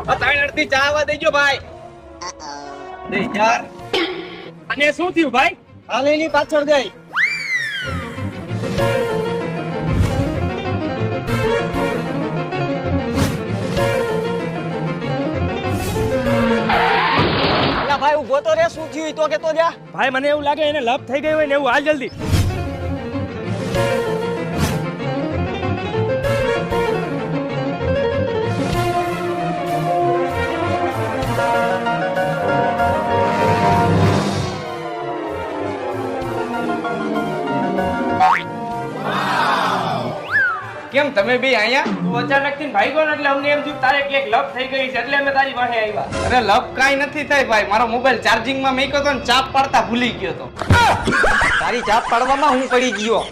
ત્રણ અડધી ચા આવવા દેજો ભાઈ. દે યાર. અને શું થયું ભાઈ? હાલેની પાછળ ગઈ. ભાઈ ઉભો તો રે, શું થયું તો કેતો જા. ભાઈ મને એવું લાગે એને લપ થઈ ગઈ હોય ને એવું. હાલ જલ્દી. કેમ તમે બે અહીંયા? તું અચાનક થી ભાઈ ગયો ને એટલે અમને એમ થયું તારે ક્યાંક લપ થઈ ગઈ છે એટલે અમે તારી પાસે આવ્યા. અરે લપ કાઈ નથી થાય ભાઈ, મારો મોબાઈલ ચાર્જિંગ માં મૂક્યો તો ને ચાપ પાડતા ભૂલી ગયો તો. તારી ચાપ પાડવામાં હું પડી ગયો.